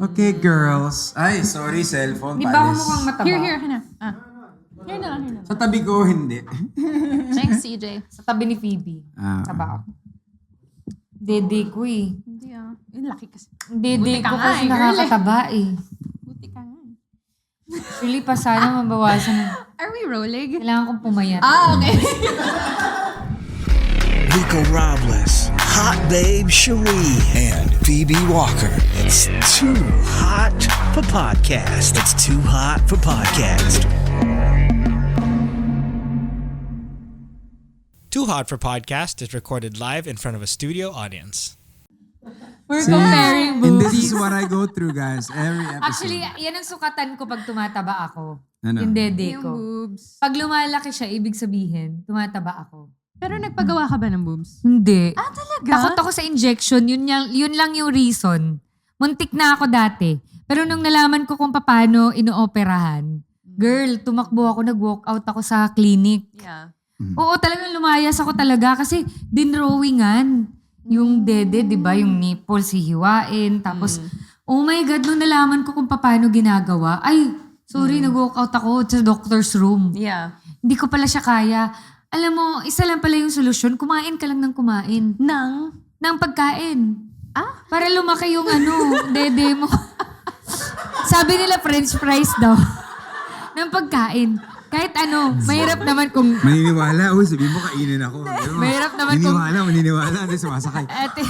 Okay, girls. Ay, sorry, cellphone. Di ba ako paalis. mukhang mataba? Here na. Here na lang. Sa tabi ko, hindi. Thanks, CJ. Sa tabi ni Phoebe. Taba ako. Dede ko eh. Hindi Yung laki kasi. Dede Buti ka ko nga kasi girl nakakataba eh. Buti ka nga. Actually, pa sana mabawasan. Are we rolling? Kailangan kong pumayat. Okay. Rico Robles, Hot Babe Cherie, and Phoebe Walker. It's too hot for podcast. It's too hot for podcast. Too Hot for Podcast is recorded live in front of a studio audience. We're comparing And this boobies. is what I go through, guys. Every episode. Actually, yan ang sukatan ko pag tumataba ako. Ano? Yung dede Yung ko. boobs. Pag lumalaki siya, ibig sabihin, tumataba ako. Pero nagpagawa ka ba ng boobs? Hindi. Talaga? Takot ako sa injection. Yun lang yung reason. Muntik na ako dati. Pero nung nalaman ko kung paano inooperahan, girl, tumakbo ako, nag-walk out ako sa clinic. Yeah. Oo, talagang lumayas ako talaga kasi dinrawingan. Yung dede, di ba? Yung nipples, hihiwain. Tapos, oh my God, nung nalaman ko kung paano ginagawa, ay, sorry, nag-walk out ako sa doctor's room. Yeah. Hindi ko pala siya kaya. Alam mo, isa lang pala yung solusyon. Kumain ka lang ng kumain. Ng pagkain. Para lumaki yung dede mo. Sabi nila French fries daw. Ng pagkain. Kahit mahirap naman kung... Maniniwala. Uy, sabihin mo, kainin ako. Mahirap naman kung... Maniniwala. Hindi, sumasakay. Ate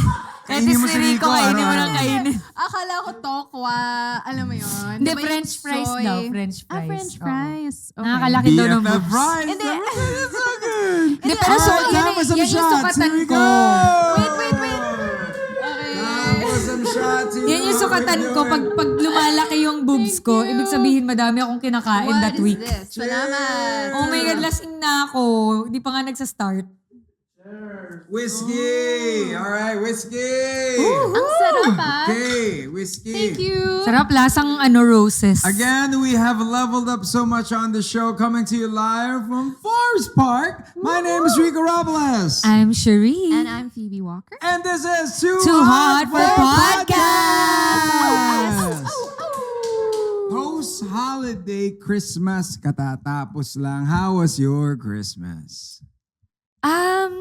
Kainin mo si Rico, Rico, kainin mo araw-araw. lang kainin. Akala ko tokwa. Alam mo yun? Hindi, Diba yung French fries soy? daw. French fries. French Oo. fries. Okay. Nakakalaki daw ng BFF boobs. fries. Hindi. That's so good. Hindi, pero so, Alright, yan, time for some yan yung shots. sukatan Here we ko. go. Wait. Time for some shots. Here Yan we yung go. sukatan ko. Pag lumalaki yung boobs ko, ibig sabihin madami akong kinakain What that is week. this? Salamat. Oh my God, lasing na ako. Hindi pa nga nagsa-start. Whiskey. All right, whiskey. Ang sarap Okay, whiskey. Thank you. Sarap, lasang roses. Again, we have leveled up so much on the show, coming to you live from Forest Park. My name is Rico Robles. I'm Cherie. And I'm Phoebe Walker. And this is Too Hot for Podcast! Post-holiday Christmas katatapos lang. How was your Christmas?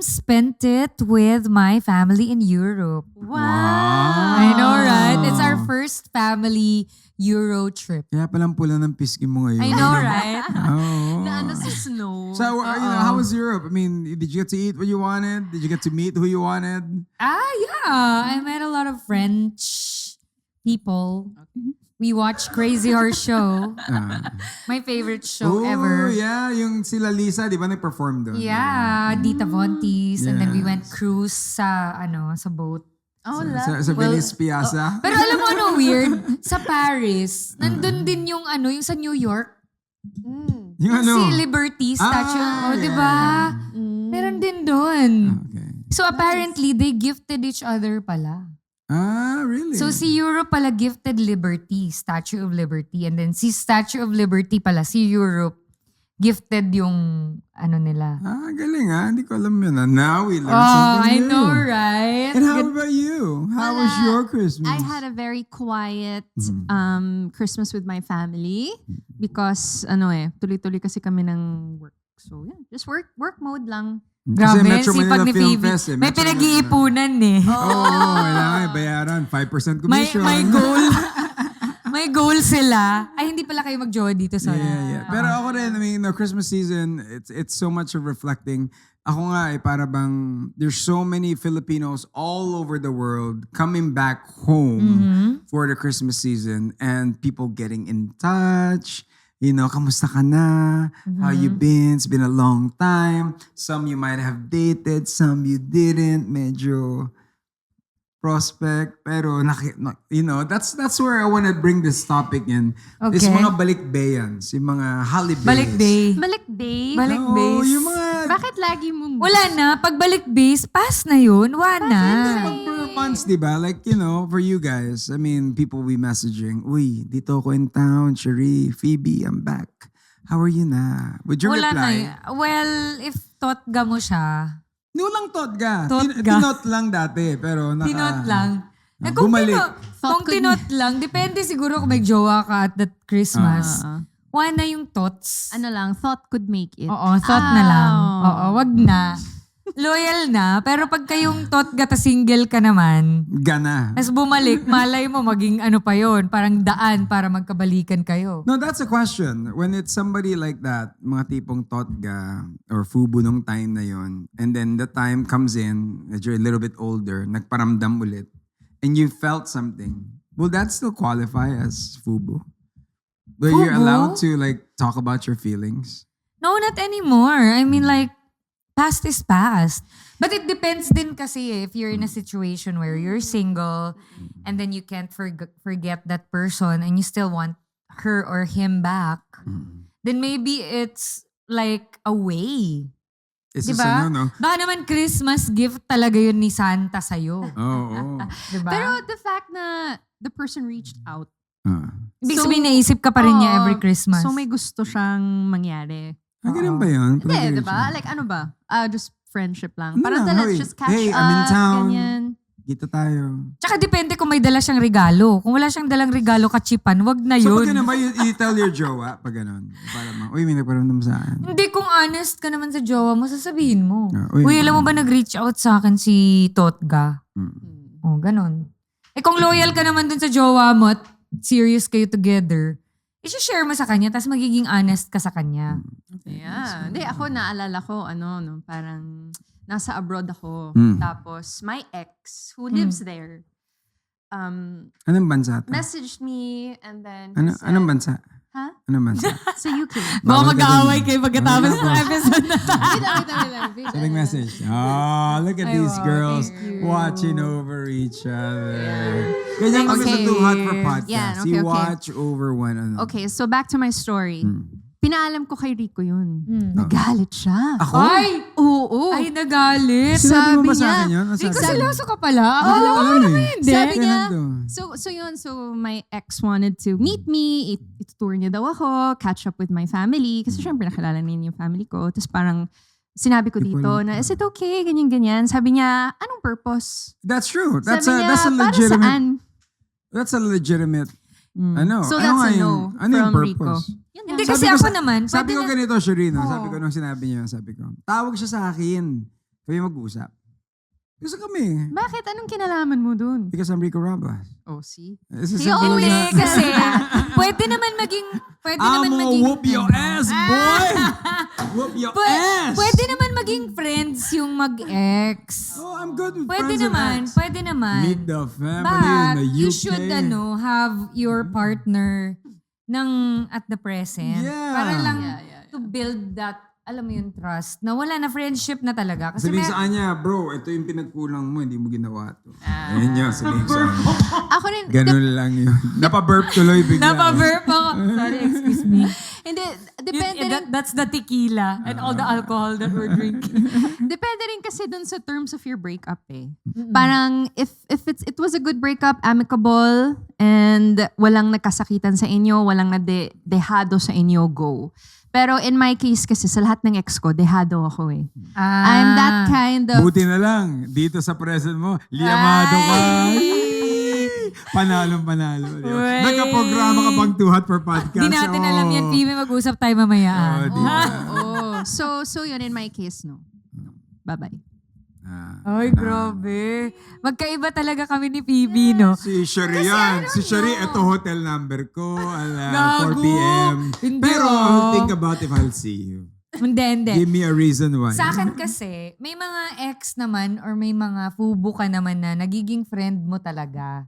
Spent it with my family in Europe. Wow. I know, right? It's our first family Euro trip. Kaya palang pula ng pisngi mo ngayon. I know, right? Oh. Na sa snow. So, how was Europe? I mean, did you get to eat what you wanted? Did you get to meet who you wanted? Yeah. I met a lot of French people. We watched Crazy Horse Show. My favorite show ever. Yeah, yung sila Lisa, di ba nag-perform doon? Yeah, Dita Vontis. And then we went Yes. cruise sa boat. Oh, Sa Venice Piazza. Pero alam mo weird? Sa Paris, nandun din yung yung sa New York. Yung Si Liberty statue. Ah, Di ba? Meron din doon. Okay. So apparently, they gifted each other pala. Really? So si Europe pala gifted Liberty, Statue of Liberty. And then si Statue of Liberty pala, si Europe, gifted yung nila. Galing Hindi ko alam yun. Now we learn Oh, something I new. know, right? And how about you? How was your Christmas? I had a very quiet Christmas with my family because tuloy-tuloy kasi kami ng work. So yeah, just work mode lang. Grabe, Metro sipag Manila ni Film Phoebe. Fest May Metro pinag-iipunan eh. kailangan bayaran. 5% commission. May goal. May goal sila. Ay, hindi pala kayo mag-jowa dito. Sorry. Yeah. Pero ako rin, I mean, the Christmas season, it's so much of reflecting. Ako nga para bang, there's so many Filipinos all over the world coming back home for the Christmas season and people getting in touch. Kamusta ka na? How you been? It's been a long time. Some you might have dated, some you didn't. Medyo prospect. Pero, that's where I want to bring this topic in. It's Okay. mga balikbayans, yung mga holidays. Balikbay. Balik day. Balikbay. Oo, yung mga Bakit lagi mo? Wala na. Pag balikbase, pass na yun. Wala. per months, di ba? Like, for you guys, I mean, people be messaging, uy, dito ako in town, Cherie, Phoebe, I'm back. How are you na? Would you Wala na reply? yun. Well, if totga mo siya, Nulang tot ka. Tot ka. Tinot lang dati, pero tinot lang. kung Bumalik. kung tinot lang, depende siguro kung may jowa ka at that Christmas. Wala yung thoughts. Ano lang, thought could make it. Oo, thought na lang. Oo, wag na. Loyal na. Pero pag kayong thought gata single ka naman, Gana. tapos bumalik, malay mo maging ano pa yon, parang daan para magkabalikan kayo. No, that's a question. When it's somebody like that, mga tipong totga or fubu nung time na yon, and then the time comes in, that you're a little bit older, nagparamdam ulit, and you felt something, will that still qualify as fubu? Where you're Fubu? allowed to like talk about your feelings? No, not anymore. I mean like, past is past. But it depends din kasi if you're in a situation where you're single and then you can't forget that person and you still want her or him back, then maybe it's like a way. It's just Diba? a no. Baka naman Christmas gift talaga yun ni Santa sa'yo. Oh. Diba? Pero the fact na the person reached out. Ibig So, sabihin naisip ka pa rin niya Oo. every Christmas. So may gusto siyang mangyari. Ganun ba yun? Hindi, diba? Like ano ba? Just friendship lang. No, Parang hey, let's just catch hey, up, I'm in town. ganyan. Kita tayo. Tsaka depende kung may dala siyang regalo. Kung wala siyang dalang regalo kachipan, wag na So pag yun. ganun ba, you tell your jowa, pag ganun, para uy, may nagparamdam sa akin. Hindi, kung honest ka naman sa jowa mo, sasabihin mo. Uy, Uy, alam mo ba nag-reach out sa akin si Totga? Mm. Oh, ganun. Eh kung loyal ka naman dun sa jowa mo at serious kayo together, i-share mo sa kanya tapos magiging honest ka sa kanya. Yeah. Hindi, ako naalala ko, parang nasa abroad ako. Tapos my ex, who lives there, Anong bansa to? messaged me and then he Ano, said, anong bansa? Ha? Anong bansa? Sa UK. Baka Bawal ka mag-aaway dun. kayo pagkatapos ng episode na to. Sending message. Oh, look at Ay, these wow, girls thank you. watching over each other. Ganyan kami sa Okay. Too Hot for Podcast. Yeah, okay, You okay. watch over one another. Okay, so back to my story. Pinaalam ko kay Rico yun. Hmm. Nagalit siya. Ako? Ay! Oo. Ay, nagalit. Sinabi mo ba sabi sa niya, akin yun? Ano Rico, sabi mo? seryoso ka pala? Hindi ko Akala ko alam naman eh. hindi. Sabi niya, Ganun to. so my ex wanted to meet me, itutour niya daw ako, catch up with my family, kasi syempre nakilala niya yung family ko. Tapos parang sinabi ko Di ko dito alam. na, is it okay? Ganyan-ganyan. Sabi niya, anong purpose? That's true. That's Sabi a niya, para legitimate. saan? That's a legitimate. Ano? So ano that's nga a yung- no ano yung from Rico. purpose? Hindi Sabi kasi ko ako sa- naman. Sabi pwede ko na- ganito, Sherino. Sabi ko nung sinabi niya, sabi ko, tawag siya sa akin. Kami mag-usap. Gusto kami. Bakit? Anong kinalaman mo dun? Because I'm Rico Robles. Oh, see? This is He simple always as that. Hindi, kasi pwede naman maging, I'm gonna whoop your ass, boy! Whoop your ass! Pwede naman maging friends yung mag-ex. Oh, I'm good with Pwede friends and naman, ex. pwede naman. Meet the family in But the UK. you should have your partner at the present. Yeah. Para lang Yeah. to build that, alam mo yung trust, na wala na friendship na talaga. Kasi Sabihin sa kanya, bro, ito yung pinagkulang mo, hindi mo ginawa to. Ah. Ayun yun, sabihin sa kanya. Ako rin, Ganun lang yun. Napaburp tuloy bigla. Napaburp ako. Sorry, excuse me. hindi, depende rin, That's the tequila and all the alcohol that we're drinking. depende rin kasi dun sa terms of your breakup eh. Parang if it was a good breakup, amicable, and walang nagkasakitan sa inyo, walang dehado sa inyo, go. Pero in my case kasi sa lahat ng ex ko, dehado ako eh. I'm that kind of... Buti na lang, dito sa present mo, liyamado ka. Panalong-panalo. Di ba? Uy. Nagka-programa ka pang Too Hot for Podcast. Di natin alam yan, Phoebe. Mag-usap tayo mamaya. Oh, di ba? Oh, so yun in my case, no. Bye-bye. Ay, grabe. Magkaiba talaga kami ni Phoebe, no? Si Sherry yan. Si Sherry, ito hotel number ko. Gago. 4 p.m. Hindi, Pero ah. think about if I'll see you. Hindi. Give me a reason why. Sa akin kasi, may mga ex naman or may mga fubo ka naman na nagiging friend mo talaga.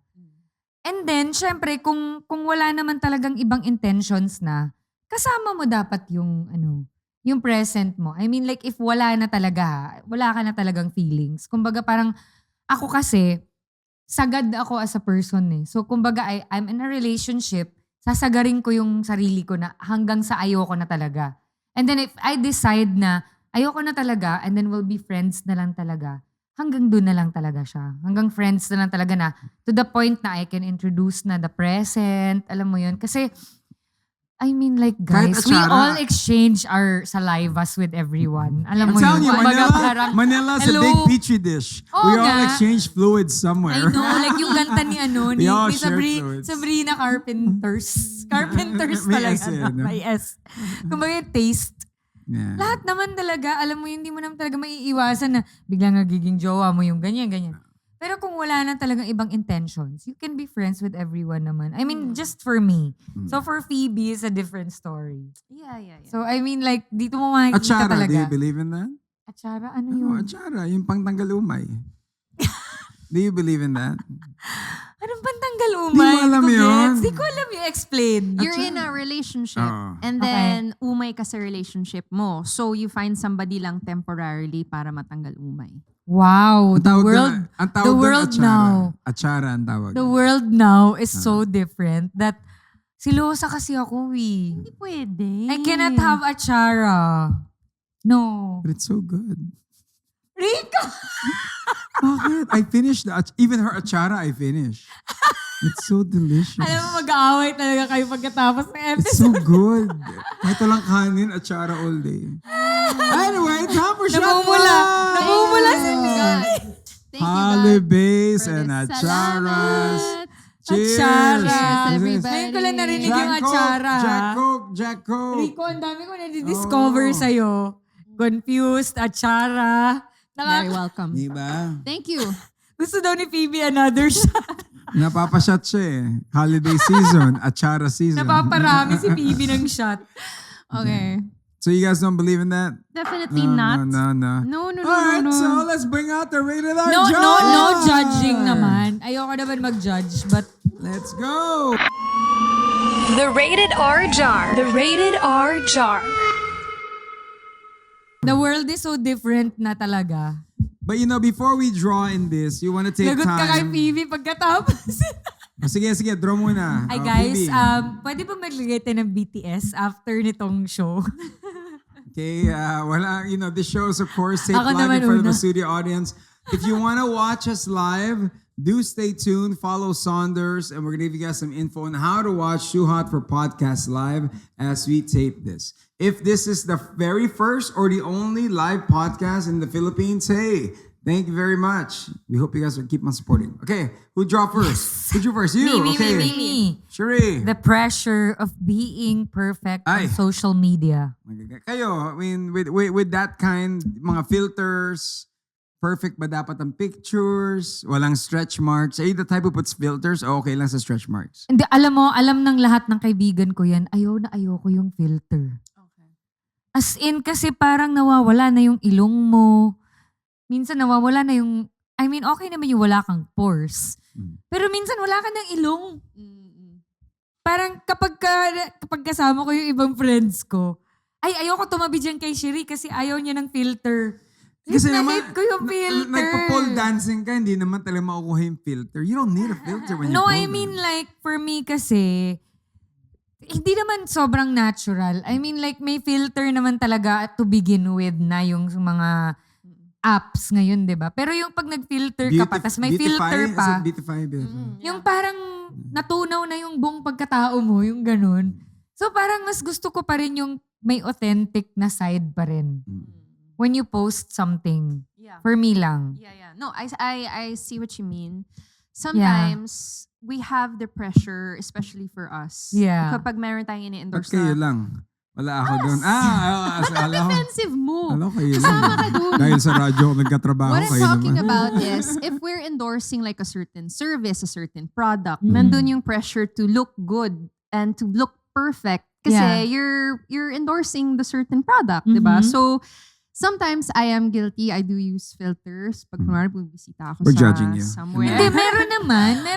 And then, syempre, kung wala naman talagang ibang intentions na, kasama mo dapat yung present mo. I mean, like, if wala na talaga, wala ka na talagang feelings. Kumbaga, parang, ako kasi, sagad ako as a person eh. So, kumbaga, I'm in a relationship, sasagarin ko yung sarili ko na hanggang sa ayoko na talaga. And then, if I decide na ayoko na talaga, and then we'll be friends na lang talaga, hanggang doon na lang talaga siya. Hanggang friends na lang talaga na, to the point na I can introduce na the present, alam mo yun. Kasi, I mean, like, Kahit guys, we atsara. all exchange our salivas with everyone. Alam I'm mo telling you, yun? Kumbaga, parang, Manila's a hello? big petri dish. Oo We all nga. exchange fluids I somewhere. know, like yung kanta ni We all ni share fluids. Sabrina Carpenters. Carpenters May talaga. S eh, no? May S. Kumbaga yung taste. Yeah. Lahat naman talaga, alam mo, hindi mo naman talaga maiiwasan na biglang nagiging jowa mo yung ganyan. Pero kung wala na talagang ibang intentions, you can be friends with everyone naman. I mean, just for me. So for Phoebe, it's a different story. Yeah. So I mean, like, dito mo makikita Atsara, talaga. do you believe in that? Atsara? Ano Oh, yun? atsara, yung pangtanggal umay. Do you believe in that? Anong pantanggal umay? Di mo alam Hindi ko yun. gets. Di ko alam yung explain. You're in a relationship Oo. and then umay ka sa relationship mo. So you find somebody lang temporarily para matanggal umay. Wow, Ang the tawag world, doon, ang tawag the doon, world atsara. now. Atsara ang tawag. The world now is so different that silosa kasi ako Hindi pwede. I cannot have atsara. No. But it's so good. Rico! Bakit? I finished even her atsara I finished. It's so delicious. Alam mo, mag-aaway talaga kayo pagkatapos ng It's so episode. good. Kahit walang kanin, atsara all day. Anyway, time for shot Namumula. glass! Namumula si Thank you, Holly God. Base for and this. atcharas. Salamat. Cheers! Atsara. Cheers, everybody. Ngayon ko lang narinig Jack yung Coke, atsara. Jack Coke. Rico, ang dami ko na-discover Oo. sa'yo. Confused, atsara. Very welcome. Diba? Thank you. Gusto daw ni Phoebe another shot. Napapashot siya eh. Holiday season, atsara season. Napaparami si Phoebe ng shot. Okay. So you guys don't believe in that? Definitely not. No. No. Alright, so let's bring out the rated R No jar. judging naman. Ayoko naman mag-judge, but Let's go. The Rated R Jar. The Rated R Jar. the world is so different na talaga. But you know, before we draw in this, you want to take Lagot ka kay time. Phoebe pagkatapos. Oh, sige, draw muna. Ay Oh, guys, Phoebe. pwede ba maglagay tayo ng BTS after nitong show? Okay, wala, you know, this show is of course taped Ako live in naman front of a una. studio audience. If you want to watch us live, do stay tuned. Follow Saunders, and we're going to give you guys some info on how to watch Too Hot for Podcast live as we tape this. If this is the very first or the only live podcast in the Philippines, hey, thank you very much. We hope you guys will keep on supporting. Okay, who draw first? Who drew first? You. Me. Cherie. The pressure of being perfect Ay. on social media. Kayo, I mean, with that kind, mga filters, perfect ba dapat ang pictures? Walang stretch marks? Are you the type who puts filters o okay lang sa stretch marks? Hindi, alam ng lahat ng kaibigan ko yan, ayaw na ayoko yung filter. As in, kasi parang nawawala na yung ilong mo. Minsan nawawala na yung, I mean, okay naman yung wala kang pores. Pero minsan wala ka ng ilong. Parang kapag kasama ko yung ibang friends ko, ay, ayoko tumabi dyan kay Cherie kasi ayaw niya ng filter. Kasi Na-hate ko yung filter. nagpa-pole dancing ka, hindi naman talaga makukuha yung filter. You don't need a filter when you No, pole I mean dance. like, for me kasi, hindi naman sobrang natural. I mean like, may filter naman talaga to begin with na yung mga apps ngayon, di ba? Pero yung pag nag-filter ka pa, tas may filter pa, Beautify. yung parang natunaw na yung buong pagkatao mo, yung ganun. So parang mas gusto ko pa rin yung may authentic na side pa rin. When you post something. Yeah. For me lang. Yeah. No, I see what you mean. Sometimes we have the pressure, especially for us. Yeah. Kapag meron tayong Ba't ini-endorse kayo na, lang? Wala ako doon. Akala ko. defensive mo. Alam ko kayo lang. Kasama ka dun. Dahil sa radyo ako nagkatrabaho What I'm kayo talking naman. about is, if we're endorsing like a certain service, a certain product, nandun yung pressure to look good and to look perfect kasi Yeah. you're endorsing the certain product, di ba? So, sometimes I am guilty. I do use filters. Pag kunwari bumibisita ako We're sa judging you. somewhere. Hindi, meron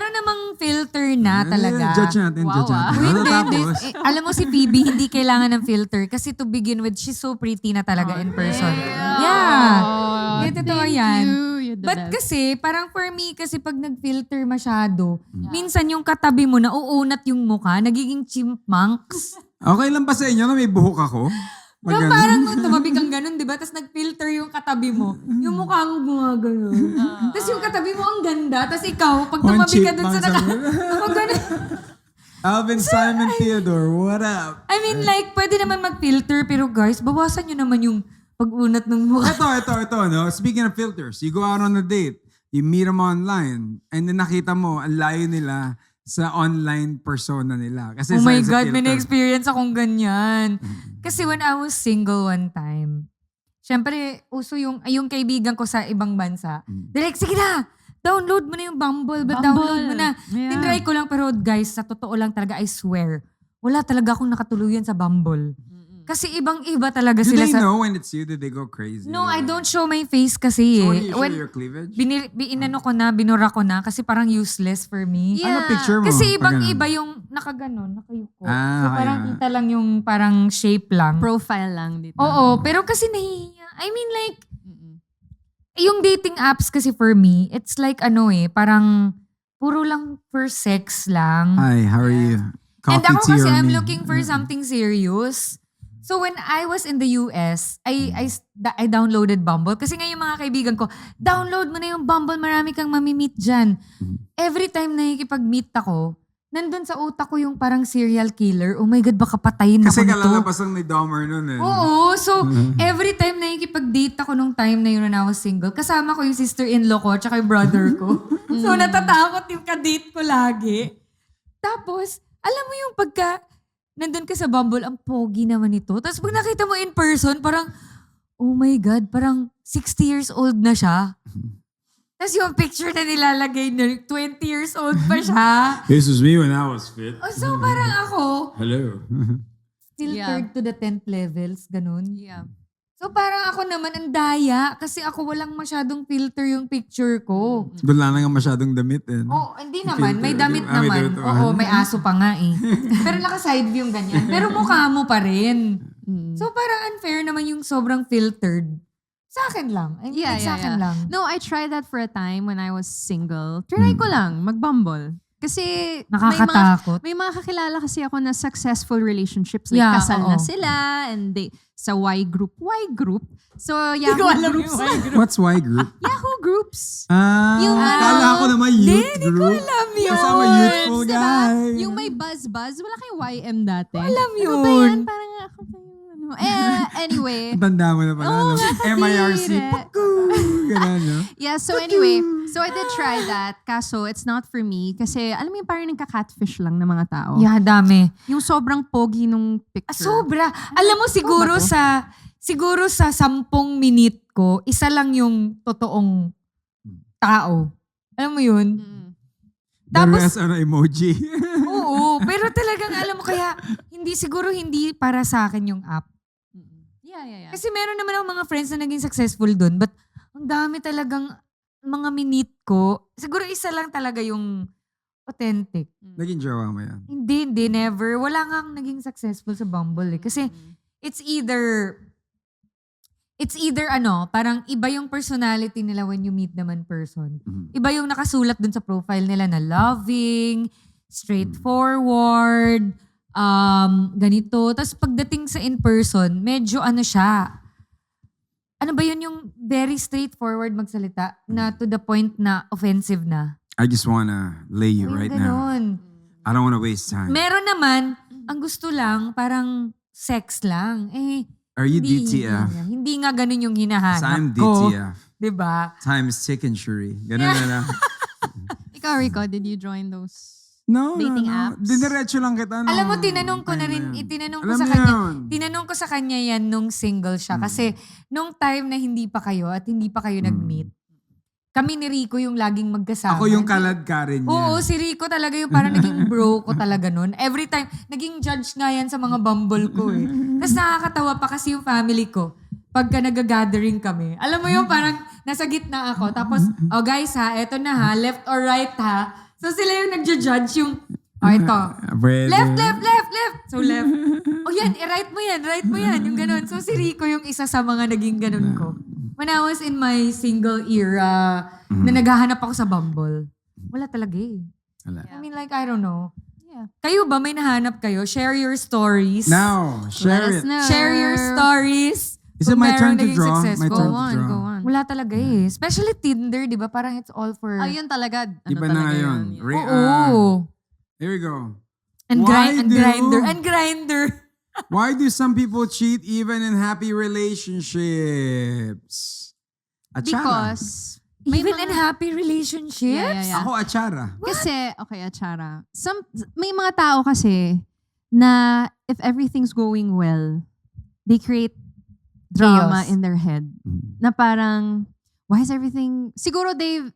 namang filter na talaga. Judge natin, Wow, judge natin. Uy, Ano hindi, tapos? hindi. Alam mo si Phoebe, hindi kailangan ng filter kasi to begin with, she's so pretty na talaga in person. Yeah. Hindi, totoo yan. You're the But best. kasi, parang for me, kasi pag nag-filter masyado, minsan yung katabi mo na uunat yung mukha, nagiging chipmunks. Okay lang ba sa inyo na may buhok ako? Pag Yung ganun? parang tumabi kang ganun, di ba? Tapos nag-filter yung katabi mo. Yung mukha mo gumagano. Tapos yung katabi mo ang ganda. Tapos ikaw, pag One tumabi ka dun sa chipmunk sa- pag ganun. Alvin Simon Theodore, what up? I mean, like, pwede naman mag-filter, pero guys, bawasan nyo naman yung pag-unat ng mukha. Ito, no? Speaking of filters, you go out on a date, you meet them online, and then nakita mo, ang layo nila sa online persona nila. Kasi Oh my sa God, may filter. na-experience akong ganyan. Kasi when I was single one time, syempre, uso yung kaibigan ko sa ibang bansa. They're like, sige na, download mo na yung Bumble, download mo na. Yeah. Tinry ko lang, pero guys, sa totoo lang talaga, I swear, wala talaga akong nakatuluyan sa Bumble. Kasi ibang-iba talaga Do sila they sa... know when it's you? Did they go crazy? No, I don't show my face kasi So, eh. when you show your cleavage? Inano ko na, binura ko na kasi parang useless for me. Ano picture mo? Kasi Pag ibang-iba ganun? yung nakaganon, nakayuko. Ah, So parang kaya. kita lang yung parang shape lang. Profile lang dito. Oo, pero kasi nahihiya. I mean like, yung dating apps kasi for me, it's like parang puro lang for sex lang. Hi, how are you? And Coffee, ako tea, kasi or I'm me? looking for something serious. So when I was in the US, I downloaded Bumble. Kasi nga yung mga kaibigan ko, download mo na yung Bumble, marami kang mamimit dyan. Every time nakikipag-meet ako, nandun sa utak ko yung parang serial killer. Oh my God, baka patayin ako Kasi nito. kalalabas lang ni Dahmer nun eh. Oo. So, every time nakikipag-date ako nung time na yun when I was single, kasama ko yung sister-in-law ko at yung brother ko. So, natatakot yung ka-date ko lagi. Tapos, alam mo yung pagka nandun ka sa Bumble, ang pogi naman ito. Tapos pag nakita mo in person, parang, oh my God, parang 60 years old na siya. Tapos yung picture na nilalagay na 20 years old pa siya. This was me when I was fit. Oh, so parang ako, Hello. still Yeah. third to the 10th levels, ganun. Yeah. So parang ako naman ang daya kasi ako walang masyadong filter yung picture ko. Wala na nga masyadong damit eh. Oh, hindi naman. May Filter, damit di ba? May naman. damit Oo, naman. may aso pa nga eh. Pero naka-side view yung ganyan. Pero mukha mo pa rin. So parang unfair naman yung sobrang filtered. Sa akin lang. I mean, Yeah, sa yeah, akin yeah. lang. No, I tried that for a time when I was single. Try ko lang, mag-Bumble. Kasi Nakakatakot. may mga kakilala kasi ako na successful relationships. Like Yeah, kasal oo. na sila and they sa Y group. So Yahoo ko alam groups. What's Y group? Yahoo groups. Yung ano, kala ko naman youth Hindi ko group. alam yun. Kasama youthful Diba? guy. Yung may buzz-buzz. Wala kayong YM dati. Alam Ano ba yun. yan? Parang ako pa yung ano. Anyway. Tanda mo na pala. Oo, no? nga, MIRC. katire. Puku. Ganun, no? Yeah, so anyway, so I did try that. Kaso, it's not for me. Kasi, alam mo yung parang nagka-catfish lang ng mga tao. Yeah, dami. Yung sobrang pogi nung Ah, picture. sobra. Alam mo, siguro sa 10 minute ko, isa lang yung totoong tao. Alam mo yun? The Tapos, rest, emoji. oo. Pero talagang alam mo, kaya siguro hindi para sa akin yung app. Yeah. Kasi meron naman akong mga friends na naging successful dun. But ang dami talagang mga minute ko. Siguro isa lang talaga yung authentic. Naging jowa mo yan. Hindi, never. Wala nga akong naging successful sa Bumble eh. Kasi it's either parang iba yung personality nila when you meet them in person. Iba yung nakasulat dun sa profile nila na loving, straightforward, ganito. Tapos pagdating sa in-person, medyo siya. Ano ba yun yung very straightforward magsalita na to the point na offensive na? I just wanna lay you Yung right now. ganon. I don't wanna waste time. Meron naman, ang gusto lang, parang sex lang. Are you DTF? Hindi nga ganun yung hinahanap I'm ko. DTF. Diba? Time is ticking, Shuri. Ganun na lang. Ikaw, Rico, did you join those? No, Dating no. apps? Diniretso lang kita. No. Alam mo, tinanong ko na rin, Ayun. itinanong ko Alam sa mo kanya. yun. Tinanong ko sa kanya yan nung single siya. Kasi nung time na hindi pa kayo at hindi pa kayo nag-meet, kami ni Rico yung laging magkasama. Ako yung kaladkarin niya. Oo, si Rico talaga yung parang naging bro ko talaga nun. Every time, naging judge nga yan sa mga Bumble ko eh. Tapos nakakatawa pa kasi yung family ko. Pagka nag-gathering kami. Alam mo yung parang nasa gitna ako. Tapos, oh guys ha, eto na ha, left or right ha. So sila yung nagja-judge yung, oh ito, Pwede. left. So left. Oh yan, right mo yan. Yung ganun. So si Rico yung isa sa mga naging ganun ko. When I was in my single era, na naghahanap ako sa Bumble, wala talaga eh. Wala. I mean like, I don't know. Yeah. Kayo ba, may nahanap kayo? Share your stories. Now, share Let us it. know. Share your stories. Is it Kung my merong turn to naging draw? successful. My turn Go to on, draw. go on. Wala talaga eh. Especially Tinder, di ba? Parang it's all for... Ayun talaga. Ano Iba na talaga ngayon. yun? Re- Oo. Here we go. And Why grinder. do- And grinder. Why do some people cheat even in happy relationships? Achara. Because may Even mga- in happy relationships? Yeah. Ako, achara. Kasi, okay, Achara. May mga tao kasi na if everything's going well, they create drama Chaos. in their head. Na parang, why is everything... Siguro they've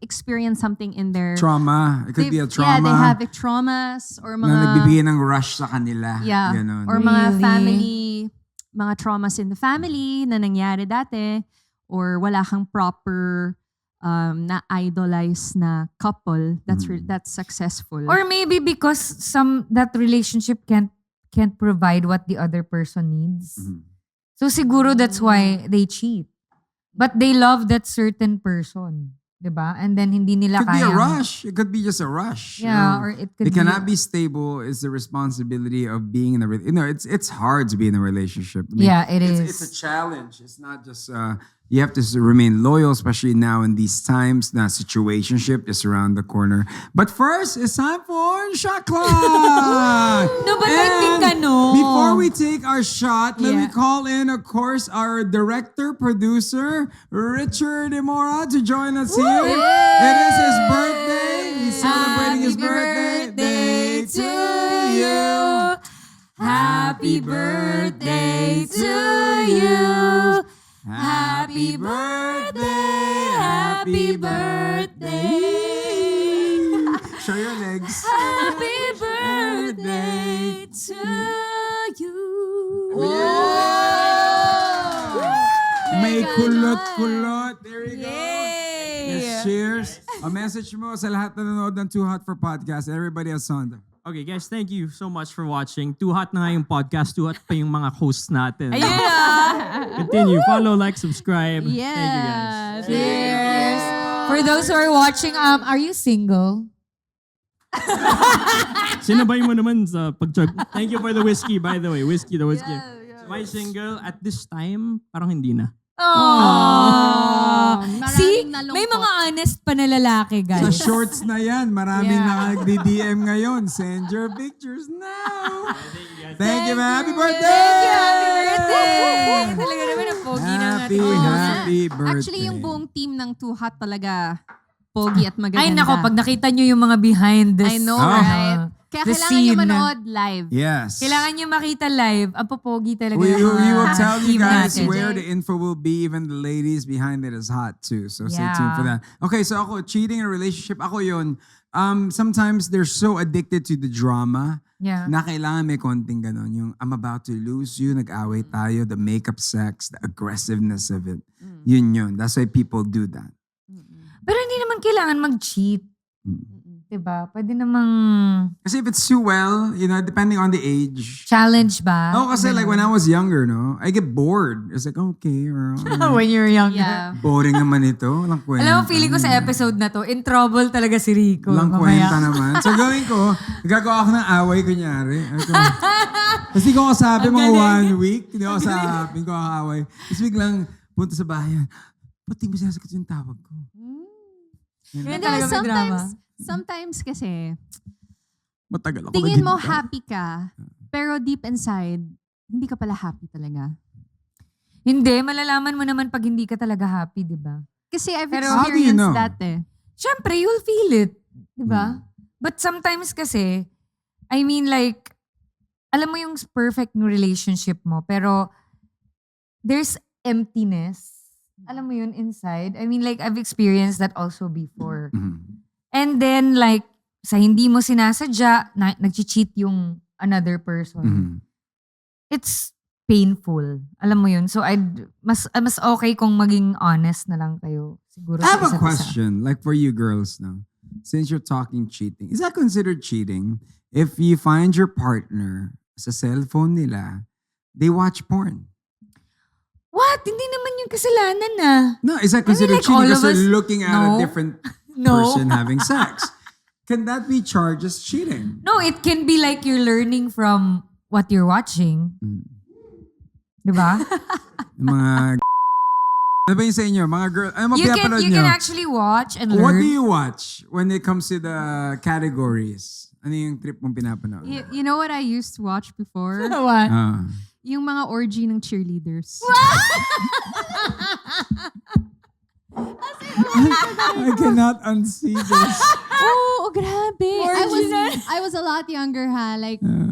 experienced something in their... Trauma. It could be a trauma. Yeah, they have traumas or na mga... nagbibigay ng rush sa kanila. Yeah. Ganon. Or mga Really? family, mga traumas in the family na nangyari dati or wala kang proper na idolize na couple that's that's successful. Or maybe because that relationship can't provide what the other person needs. So siguro that's why they cheat. But they love that certain person. Diba? And then hindi nila It could be a kayang- rush. It could be just a rush. Yeah, or it could They be... cannot be stable. It's the responsibility of being in a it's hard to be in a relationship. I mean, Yeah, it is. It's a challenge. It's not just you have to remain loyal, especially now in these times. Na situationship is around the corner. But first, it's time for shot clock. No, but I think ano. Before we take our shot, let me Yeah. call in, of course, our director, producer, Richard Imora, to join us here. It is his birthday. He's celebrating his birthday to you. Happy birthday to you. Happy birthday. Happy birthday. Show your legs. Happy birthday to you. May kulot-kulot. There you go. Yes, cheers. A message mo sa lahat na nanonood ng Too Hot for Podcast. Everybody else on there. Okay guys, thank you so much for watching. Too hot na nga yung podcast. Too hot pa yung mga hosts natin. Continue. Follow, like, subscribe. Thank you guys. Cheers. For those who are watching, are you single? Sinabay mo naman sa pag-chug. Thank you for the whiskey, by the way. Whiskey. Am I single? At this time, parang hindi na. See, Maraming may nalungkot. mga honest pa na lalaki, Sa guys. shorts na yan, maraming nag-DM ngayon. Send your pictures now. Thank you, man. Happy birthday! Thank you, happy birthday! Talaga naman ang pogi ng ating Happy birthday. Actually, yung buong team ng Too Hot talaga pogi at magaganda. Ay nako, pag nakita nyo yung mga behind this. I know, Oh. right? Kaya The kailangan nyo scene. manood live. Yes. Kailangan nyo makita live. Ang popogi talaga We ng mga will tell you team guys natin. where the info will be. Even the ladies behind it is hot too. So stay tuned for that. Okay, so ako, cheating in a relationship, ako yun. Sometimes they're so addicted to the drama Yeah. na kailangan may konting ganon. Yung I'm about to lose you, nag-away tayo, the makeup sex, the aggressiveness of it. Yun. That's why people do that. Pero hindi naman kailangan mag-cheat. Diba? Pwede namang Kasi if it's too well, depending on the age. challenge ba? Oh, kasi like when I was younger, no, I get bored. It's like, okay, or, When you're younger. Yeah. boring naman ito. Walang kwenta. Alam mo, feeling ko sa episode na to, in trouble talaga si Rico. Walang Mamaya. kwenta naman. So gawin ko, gagawa ako ng away, kunyari. Tapos di ko kasabi mga 1 week. Hindi ko kasabi ko away. Tapos biglang punta sa bayan. Ba't di mo sinasagot yung tawag ko? Ganyan Hindi, talaga may drama. sometimes kasi, Matagal ako tingin mo naghintay. happy ka, pero deep inside, hindi ka pala happy talaga. Hindi, malalaman mo naman pag hindi ka talaga happy, di ba? Kasi I've Pero how do you know? experienced that eh. Siyempre, you'll feel it. Di ba? But sometimes kasi, I mean like, alam mo yung perfect ng relationship mo, pero there's emptiness. Alam mo yun inside. I mean like, I've experienced that also before. Mhm. And then like, sa hindi mo sinasadya, nag-cheat yung another person. Mhm. It's painful. Alam mo yun? So mas okay kung maging honest na lang kayo. Siguro I sa have a isa't isa. question, like for you girls now. Since you're talking cheating, is that considered cheating if you find your partner sa cellphone nila, they watch porn? What? Hindi naman yung kasalanan na. No, is that I mean, considered like, cheating all because of they're us- looking at a No. different No. person having sex? Can that be charged as cheating? No, it can be like you're learning from what you're watching. Di ba? Yung mga ano ba yung sa inyo? Mga girl, ano you pinapanood can nyo? actually watch and What do learn. you watch when it comes to the categories? Ano yung trip mong pinapanood? You know what I used to watch before? What? Yung mga orgy ng cheerleaders. I cannot unsee this. Oh, grabe. Orgy I was a lot younger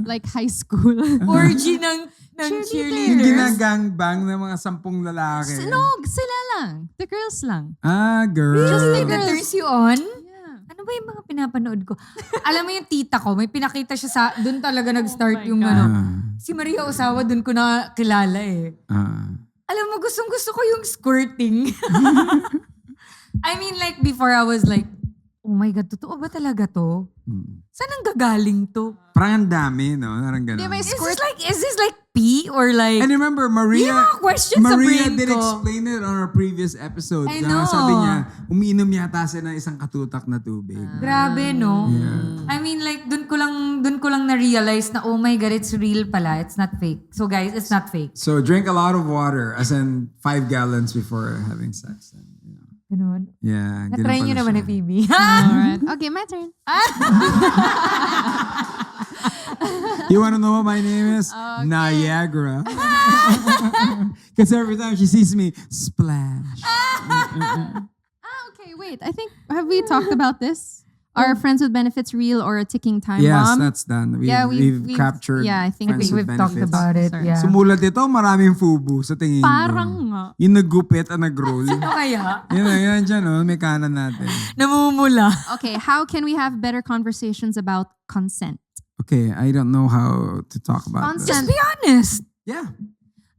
like high school. Orgy ng Yung cheerleaders. ginagangbang ng mga 10 lalaki. No, sila lang. The girls lang. Girl. That turns you on? Yeah. Ano ba yung mga pinapanood ko? Alam mo yung tita ko, may pinakita siya sa, doon talaga nag-start yung si Maria Osawa, doon ko na kilala eh. Alam mo, gustong-gusto ko yung squirting. I mean, like, before I was like, oh my God, totoo ba talaga to? Saan ang gagaling to? Parang ang dami, no? Parang ganun. Is this like pee or like... And remember, Maria, Yung mga questions sa Maria brain did ko. explain it on our previous episode. I Na know. sabi niya, umiinom yata siya ng isang katutak na tubig. Grabe, no? Yeah. I mean, like, dun ko lang na-realize na, oh my God, it's real pala. It's not fake. So guys, it's not fake. So drink a lot of water, as in 5 gallons before having sex. Ganun. Yeah. ganun Na-try pala nyo naman siya. ni Phoebe. Alright. Okay, my turn. You want to know what my name is? Niagara. Because every time she sees me, splash. Okay, wait. I think, have we talked about this? Are friends with benefits real or a ticking time Yes, bomb? that's done. We've, Yeah, we've we've- captured yeah, I think friends We've with talked benefits. about it. Sorry. Yeah. Sumulat ito, maraming fubu sa tingin ko. Parang nga. Yung naggupit at nag-roll. Ano kaya? Yun dyan, oh, may kanan natin. Namumula. Okay, how can we have better conversations about consent? Okay, I don't know how to talk about this. Just be honest. Yeah.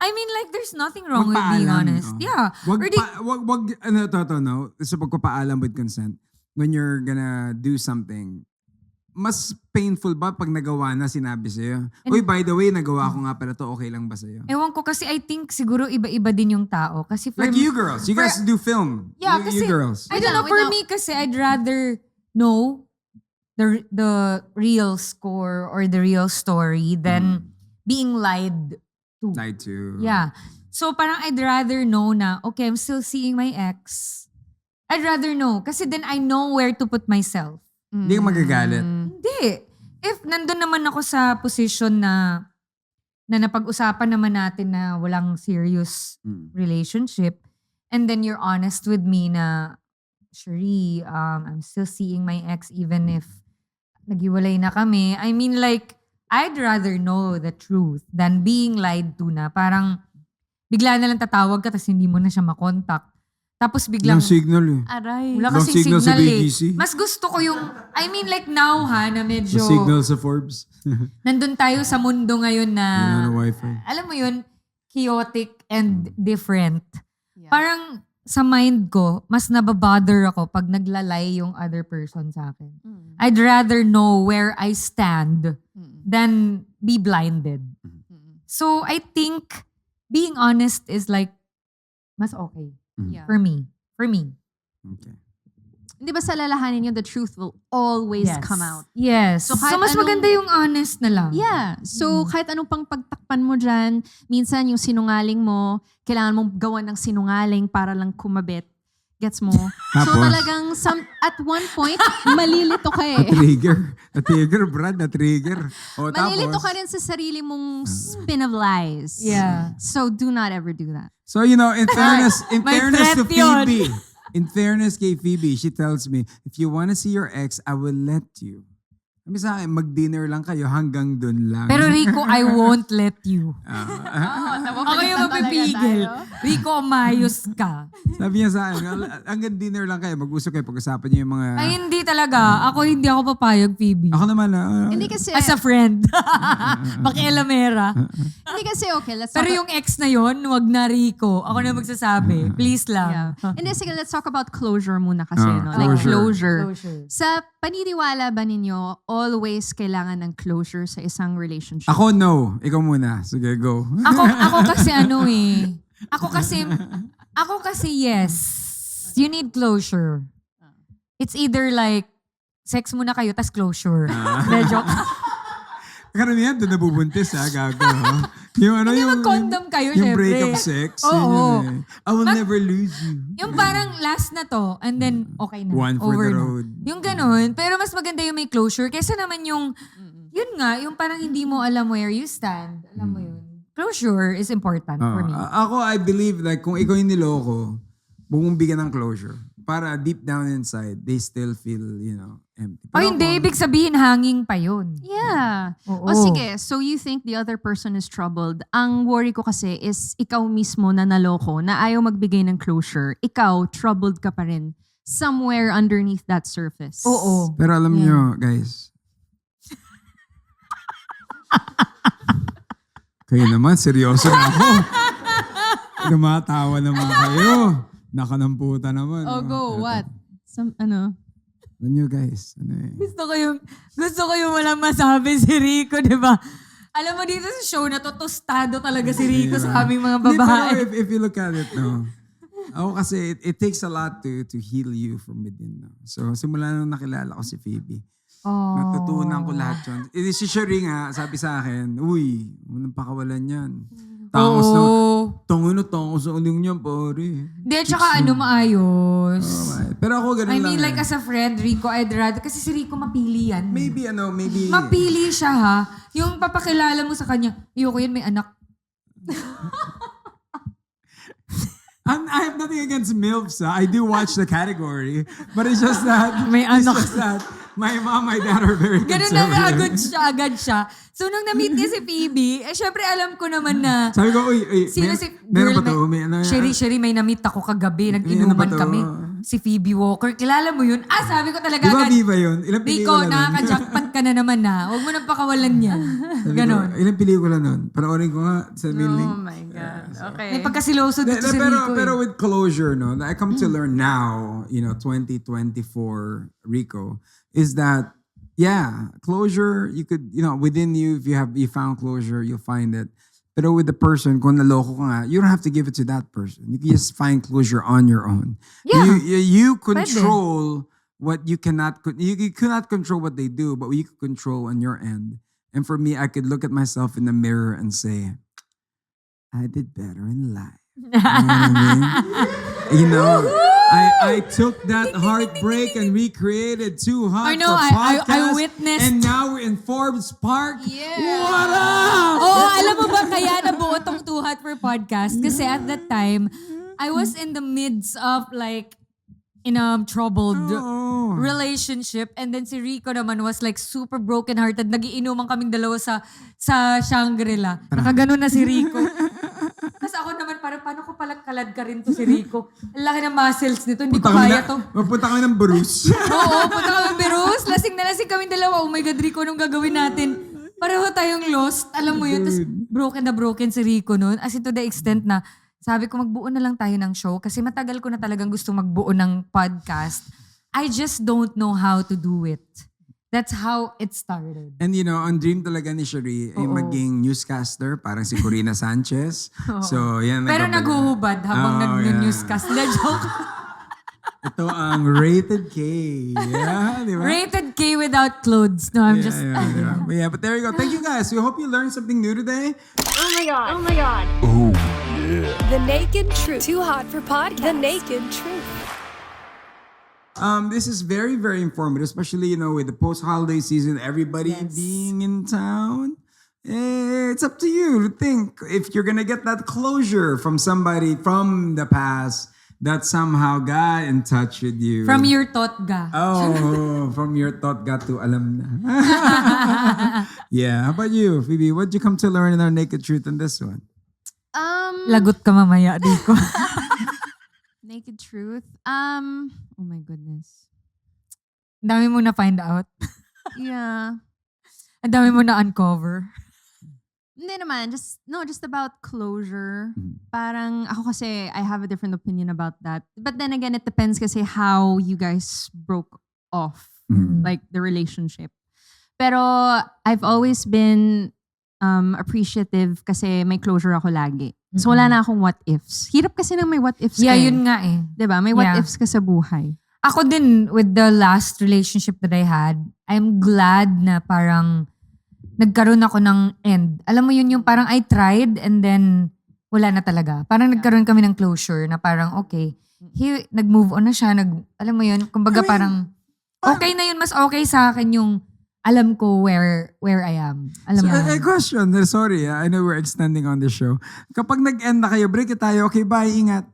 I mean, like, there's nothing wrong with being honest. oh. Yeah. Wag, Or di- no? Sa pagpapaalam with consent, when you're gonna do something, mas painful ba pag nagawa na sinabi sa'yo? Uy, by the way, nagawa ko nga pala to, okay lang ba sa'yo? Ewan ko kasi I think siguro iba-iba din yung tao. Kasi for Like me, you girls. You guys do film. Yeah, you kasi girls. I don't know, for me kasi I'd rather know the real score or the real story than being lied to. Lied to. Yeah. So parang I'd rather know na, okay, I'm still seeing my ex. I'd rather know. Kasi then I know where to put myself. Hindi ka magagalit. Hindi. If nandun naman ako sa position na napag-usapan naman natin na walang serious relationship, and then you're honest with me na, Cherie, I'm still seeing my ex even if naghiwalay na kami. I mean, like, I'd rather know the truth than being lied to na parang bigla na lang tatawag ka tapos hindi mo na siya makontak. Tapos biglang, Yung signal eh. Aray. wala Walang kasing signal sa signal eh. BGC. Mas gusto ko yung, I mean like now na medyo, The signal sa Forbes. nandun tayo sa mundo ngayon na, Yun na wifi. alam mo yun, chaotic and different. Yeah. Parang sa mind ko, mas nababother ako pag naglalay yung other person sa akin. I'd rather know where I stand than be blinded. So I think being honest is like, mas okay. Yeah. For me. Okay. Di ba sa lalahanin nyo, the truth will always come out. Yes. So So, kahit mas anong- maganda yung honest na lang. Yeah. So, kahit anong pang pagtakpan mo dyan, minsan yung sinungaling mo, kailangan mong gawan ng sinungaling para lang kumabit. Gets mo? So, Tapos? talagang at one point, malilito ka eh. Na-trigger, Brad. Na-trigger. O, Malilito tapos? ka rin sa sarili mong spin of lies. Yeah. So, do not ever do that. So, you know, in fairness May to threat yun. Phoebe, in fairness kay Phoebe, she tells me, if you wanna see your ex, I will let you. Sabi sa akin, mag-dinner lang kayo hanggang dun lang. Pero Rico, I won't let you. Ah. Ako yung mapipigil. Rico, umayos ka. Sabi niya sa akin, hanggang dinner lang kayo, mag-usap kayo, pag-usapan niyo yung mga... Ay, hindi talaga. Hindi ako papayag, Phoebe. Ako naman, Hindi kasi, As a friend. Pakialamera. hindi kasi okay. Let's Pero talk yung ex na yon, wag na Rico. Ako na magsasabi. Please lang. Yeah. Hindi, sige, let's talk about closure muna kasi. No? Like Closure. closure. Sa paniniwala ba ninyo, always kailangan ng closure sa isang relationship? Ako, no. Ikaw muna. Sige, go. Ako kasi Ako kasi yes. You need closure. It's either like, sex muna kayo, tas closure. Medyo. Karamihan doon nabubuntis, ha? Gago, ha? Yung ano, Hindi, yung, mag-condom kayo, yung syempre. breakup sex. Oo. Yun. I will never lose you. Yung parang last na to, and then okay na. One for over the na. road. Yung ganun. Pero mas maganda yung may closure. Kesa naman yung, yun nga, yung parang hindi mo alam where you stand. Alam mo yun. Closure is important for me. Ako, I believe like kung ikaw yung niloko, buong bigyan ng closure. Para deep down inside, they still feel, empty. O hindi, ibig sabihin hanging pa yun. Yeah. Oo. O sige, so you think the other person is troubled. Ang worry ko kasi is ikaw mismo na naloko, na ayaw magbigay ng closure. Ikaw, troubled ka pa rin. Somewhere underneath that surface. Oo. Pero alam nyo, guys. Kayo naman, seryoso na ako. Lumatawa naman kayo. Nakanamputa naman. Oh, go. What? Ano? Alam nyo, guys. Gusto ko yung walang masabi si Rico, di ba? Alam mo dito sa show na to, tostado talaga si Rico sa aming mga Hindi, babae. pero if you look at it, no. Ako kasi, it takes a lot to heal you from within. No? So, simula nung nakilala ko si Phoebe, natutunan ko lahat yun. Si Sherry nga, sabi sa akin, uy, unang pakawalan yan. Tangos na. Tangos na uling niyan, pare. Hindi, tsaka maayos. Pero ako ganun I lang. mean, like as a friend, Rico, I'd rather, kasi si Rico mapili yan. Maybe. Mapili siya ha. Yung papakilala mo sa kanya, ayoko yan, may anak. I have nothing against MILFs. I do watch the category. But it's just that, May anak. It's just that my mom, my dad are very Ganun na conservative. agad siya. So, nung na-meet niya si Phoebe, syempre alam ko naman na, Sabi ko, uy, sino si meron girl ba to? May ano yan? Sherry, may na-meet ako kagabi, May ano nag-inuman ba to? kami. Si Phoebe Walker, kilala mo yun? Sabi ko talaga Di ba agad, Viva yun? Ilang Rico, pelikula nun? nakaka-jackpot ka na naman na. Huwag mo nang pakawalan yan. Sabi ko, Ganon. ilang pelikula nun? Panoorin ko nga sa main link. Oh my God. Okay. May pagkasiloso dito si Rico. Pero with closure, no, I come to learn now, 2024 Rico, is that, yeah, closure, you could, within you, if you found closure, you'll find it. Pero with the person, kung naloko ka nga, you don't have to give it to that person. You can just find closure on your own. Yeah. You control what you cannot control what they do, but you can control on your end. And for me, I could look at myself in the mirror and say, I did better in life. You know what I mean? I took that heartbreak and recreated Too Hot I know, for I podcast. witnessed. And now we're in Forbes Park. What up? Oo, alam mo ba kaya nabuo tong Too Hot for Podcast? Kasi at that time, I was in the midst of like, in a troubled relationship. And then si Rico naman was like super brokenhearted. Nagiinuman kaming dalawa sa Shangri-La. Nakaganon na si Rico. Tapos ako naman parang, paano ko pala kalad ka rin to si Rico? Ang laki ng muscles nito, hindi ko kaya to. Magpunta kami ng Bruce. Oo, punta kami Berus. Lasing na lasing kaming dalawa. Oh my God, Rico, anong gagawin natin? Pareho tayong lost. Alam mo yun. Tapos broken na broken si Rico noon. As in to the extent na sabi ko magbuo na lang tayo ng show kasi matagal ko na talagang gusto magbuo ng podcast. I just don't know how to do it. That's how it started. And ang dream talaga ni Sherry ay maging newscaster, parang si Corina Sanchez. So, yan. Pero naguhubad habang nag-newscast. Na joke. Ito ang Rated K. Yeah, di ba? Rated K without clothes. No, I'm just... Yeah, but there you go. Thank you guys. We hope you learned something new today. Oh my God. Oh my God. The Naked Truth. Too Hot for Podcast. The Naked Truth. This is very, very informative, especially, with the post-holiday season, everybody being in town. It's up to you to think if you're going to get that closure from somebody from the past that somehow got in touch with you. From your totga. Oh, from your thought got to alam na. Yeah, how about you, Phoebe? What'd you come to learn in our Naked Truth in this one? Lagot ka mamaya, Rico. Naked Truth. Oh my goodness. Ang dami mo na find out. Yeah. Ang dami mo na uncover. Hindi naman, just about closure. Parang ako kasi I have a different opinion about that. But then again, it depends kasi how you guys broke off, like the relationship. Pero I've always been appreciative kasi may closure ako lagi. So wala na akong what ifs. Hirap kasi ng may what ifs. Yeah, yun nga eh. 'Di ba? May what ifs ka sa buhay. Ako din, with the last relationship that I had, I'm glad na parang nagkaroon ako ng end. Alam mo yun yung parang I tried and then wala na talaga. Parang nagkaroon kami ng closure na parang okay, nag-move on na siya. Alam mo yun, kumbaga parang okay na yun, mas okay sa akin yung alam ko where I am. Alam mo. A question, sorry, I know we're extending on the show. Kapag nag-end na kayo, break it tayo, okay, bye, ingat.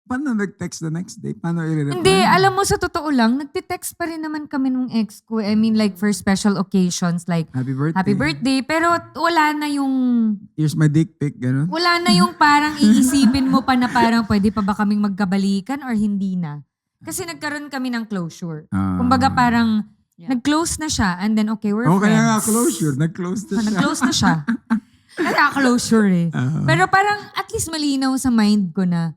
Paano nag-text the next day? Paano i-reply? Hindi, alam mo sa totoo lang, nagte-text pa rin naman kami nung ex ko. I mean like for special occasions like Happy birthday. happy birthday. Pero wala na yung, Here's my dick pic, gano'n. wala na yung parang iisipin mo pa na parang pwede pa ba kaming magkabalikan or hindi na. Kasi nagkaroon kami ng closure. Kumbaga parang nag-close na siya and then okay, we're friends. Kaya nga closure. Nag-close na siya. Nag-close na siya. Nagka-closure eh. Pero parang at least malinaw sa mind ko na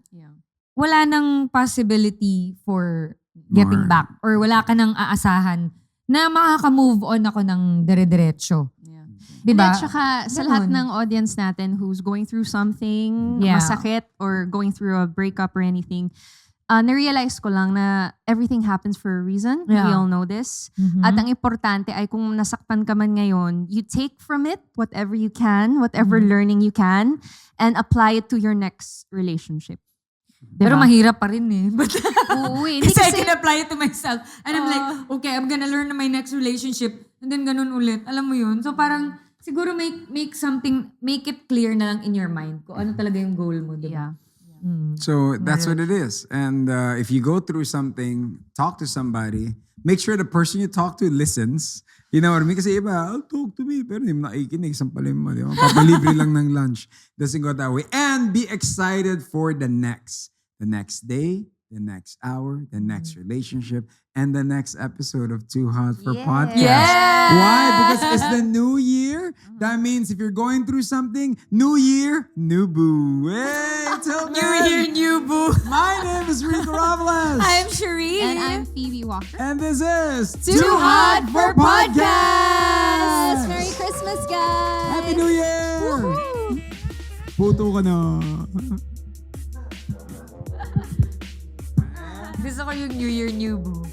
wala nang possibility for getting More. back or wala ka nang aasahan na makaka-move on ako ng dire-diretso. Diba? At saka sa Ganon. lahat ng audience natin who's going through something Yeah. masakit or going through a breakup or anything, na-realize ko lang na everything happens for a reason. Yeah. We all know this. Mhm. At ang importante ay kung nasaktan ka man ngayon, you take from it whatever you can, whatever Mm-hmm. learning you can, and apply it to your next relationship. Pero Diba? mahirap pa rin eh. But Oo, hindi kasi I kasi- can apply it to myself. And I'm like, okay, I'm gonna learn na my next relationship. And then ganun ulit. Alam mo yun? So parang, siguro make it clear na lang in your mind kung ano talaga yung goal mo. Diba? Yeah. So that's what it is. And if you go through something, talk to somebody. Make sure the person you talk to listens. You know what I mean? Kasi iba, talk to me. Pero hindi mo nakikinig. Sampalin mo. Di ba? Papalibre lang ng lunch. Doesn't go that way. And be excited for the next day, the next hour, the next relationship, and the next episode of Too Hot for Podcast. Yes! Why? Because it's the new year. That means if you're going through something, new year, new boo. Hey, till New then, year, new boo. my name is Rico Robles. I'm Cherie. And I'm Phoebe Walker. And this is Too Hot for Podcast! Podcast! Merry Christmas, guys! Happy New Year! Puto ka na. Gusto ko yung New Year, new boo.